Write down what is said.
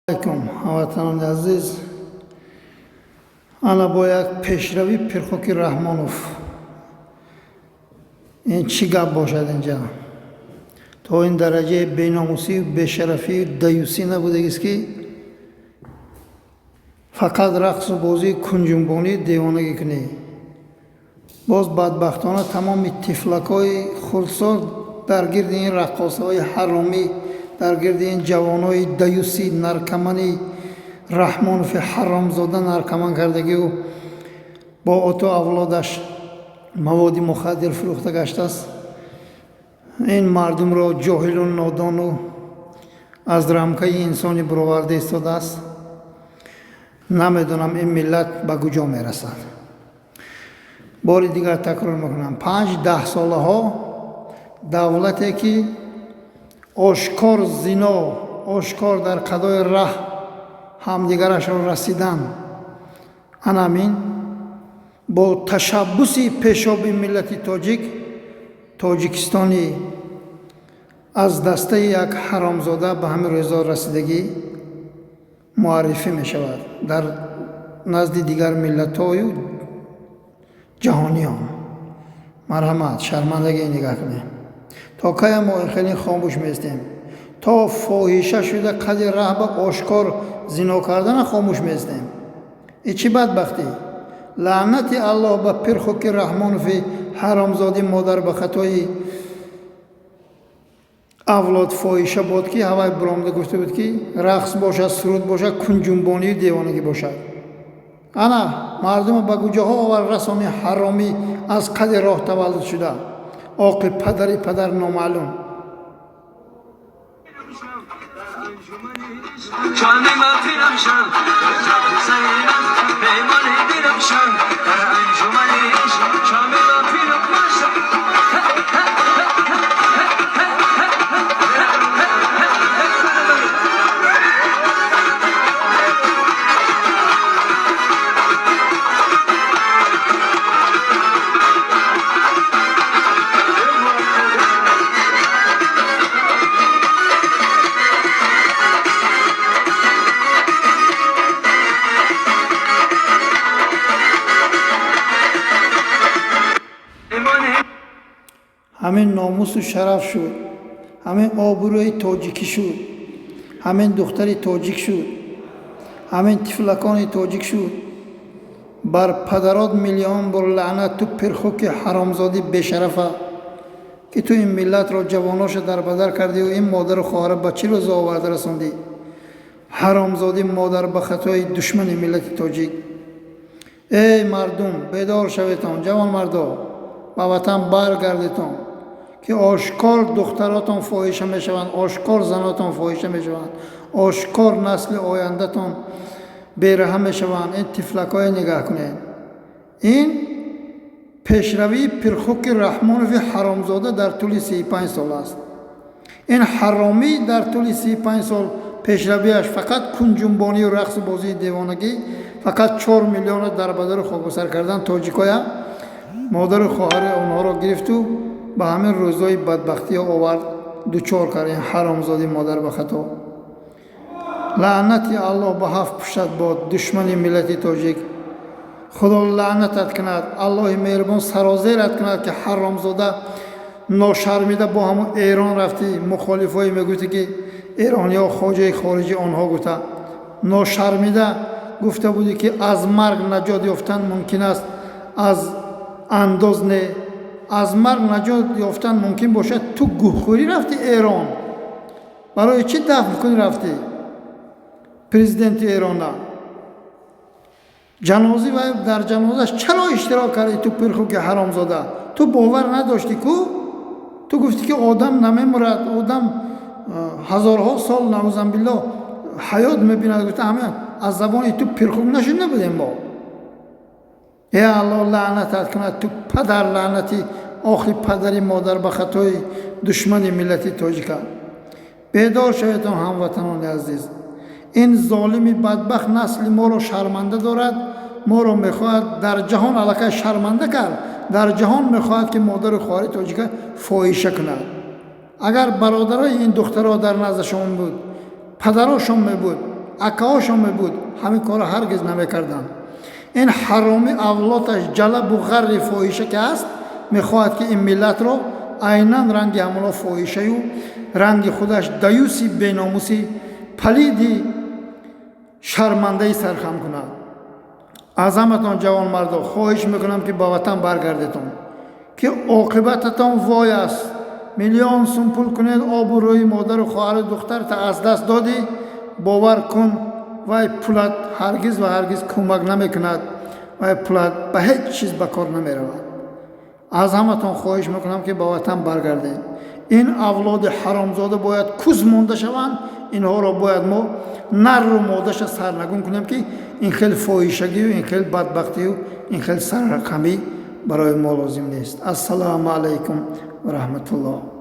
علیکم هموطنان عزیز، انا با یک پیشروی پرخوک رحمانوف این چی گپ باشد اینجا؟ تا این درجه بیناموسی و بشرفی و دیوسی نبوده است که فقط رقص و بازی کنجنبانی دیوانگی کنی. باز بدبختانه تمام تفلکای خردسال در گرد این رقاصهای حرامی، در گرد این جوانای دیوسی نرکمانی رحمانوف حرامزاده نرکمان کردگی و با اوتو اولادش مواد مخدر فروخته گشته است. این مردم را جاهل و نادان و از رمکه انسانی برآورده ایستاده است. نمیدونم این ملت به کجا میرسد. بار دیگر تکرار میکنم، 5-10 ساله ها دولتی که آشکار زنا، آشکار در قضای ره همدیگرش را رسیدن، انامین با تشبسی پیشاب ملت تاجیکستانی از دسته یک حرامزاده به همین روزا رسیدگی معرفی می شود در نزد دیگر ملت های جهانیان. مرحمت، شرمندگی نگاه کنیم. تا که ما خیلی خاموش میستیم؟ تا فاحشه شده قدر ره به آشکار زنا کردن خاموش میستیم؟ این چی بدبختی؟ لعنت الله به پرخوک رحمانوف حرامزاده مادر به خطای اولاد فاحشه بود که هوای برآمده گفته بود که رقص باشد، سرود باشد، کنجنبانی و دیوانگی باشد. انا مردم به کجاها آور رسانی حرامی از قدر راه تولد شده، عاقل پدر نامعلوم. همین ناموس و شرف شد، همین آبروی تاجیکی شد، همین دختری تاجیک شد، همین طفلکان تاجیک شد. بر پدرات میلیون بار لعنت تو پرخوک حرامزادی بشرفه که تو این ملت را جواناش در بدر کردی و این مادر و خواهر بچه رو آورده رسوندی. حرامزادی مادر به خطای دشمن ملت تاجیک. ای مردم بیدار شویتان، جوان مردا به وطن برگردیتان که آشکار دختراتان فاحشه میشوند، آشکار زناتان فاحشه میشوند، آشکار نسل آیندهتان بیرحم میشوند. این طفلکای نگاه کنید. این پیشروی پرخوک رحمانوف حرامزاده در طول 35 سال است. این حرامی در طول 35 سال پیشرویش فقط کنجنبانی و رقص بازی دیوانگی، فقط 4 میلیون در بدر خاکستر کردن تاجیکای مادر و خواهر اونها را گرفت و به همین روزای بدبختی آورد دوچار کرد. این حرامزاده مادر به خطا. لعنت الله به 7 پشت باد دشمن ملت تاجیک. خدا لعنتت کند، الله مهربان سرازیرت کند که حرامزاده ناشرمیده با همون ایران رفتی مخالفای میگویی که ایرانی ها خواجه خارجی آنها گفته ناشرمیده گفته بودی که از مرگ نجات یافتن ممکن است، از انداز نه، از مرگ نجات یافتن ممکن باشد. تو گوخوری رفتی ایران، برای چی دفن کنی رفتی؟ پرزیدنت ایران جنازی و در جنازش چرا اشتراک کردی؟ تو پرخوک حرامزاده تو باور نداشتی کو؟ تو گفتی که آدم نمیمرد، آدم هزارها سال نعوذ بالله حیات میبیند. گفتی همه از زبان تو پرخوک نشده بودیم ما. یا الله لعنتت کند تو پدر لعنتی آخی پدری مادر به خطای دشمن ملت تاجیک. بیدار شویتان هموطنان عزیز. این ظالمی بدبخت نسل ما را شرمنده دارد، ما را میخواهد در جهان علاقه شرمنده کرد. در جهان میخواهد که مادر و خواهر تاجیک فاحشه کند. اگر برادرای این دخترها در نزد شما بود، پدراشون می بود، акаошон мебуд, ҳамин корро ҳаргиз намекарданд. ин ҳароми авлодаш ҷалабу ғарри фоҳиша ки аст, мехоҳад ки ин миллатро айнан ранги ҳамоно фоҳишаю ранги худаш даюси беномуси палиди шармандаи сархам кунад. аз ҳаматон ҷавонмардо хоҳиш мекунам ки ба ватан баргардетон, ки оқибататон вой аст. миллион сум пул кунед, обу рӯи модару хоҳару духтарта аз даст додӣ, бовар кун вай пулат ҳаргиз ва ҳаргиз кӯмак намекунад, вай пулат ба ҳеҷ чиз ба кор намеравад. аз ҳаматон хоҳиш мекунам ки ба ватан баргардед. ин авлоди ҳаромзода бояд кӯз монда шаванд, инҳоро бояд мо нарру моддаша сарнагун кунем ки ин хел фоҳишагию, ин хел бадбахтию, ин хел саррақамӣ барои мо лозим нест. ассалому алайкум ва раҳматуллоҳ.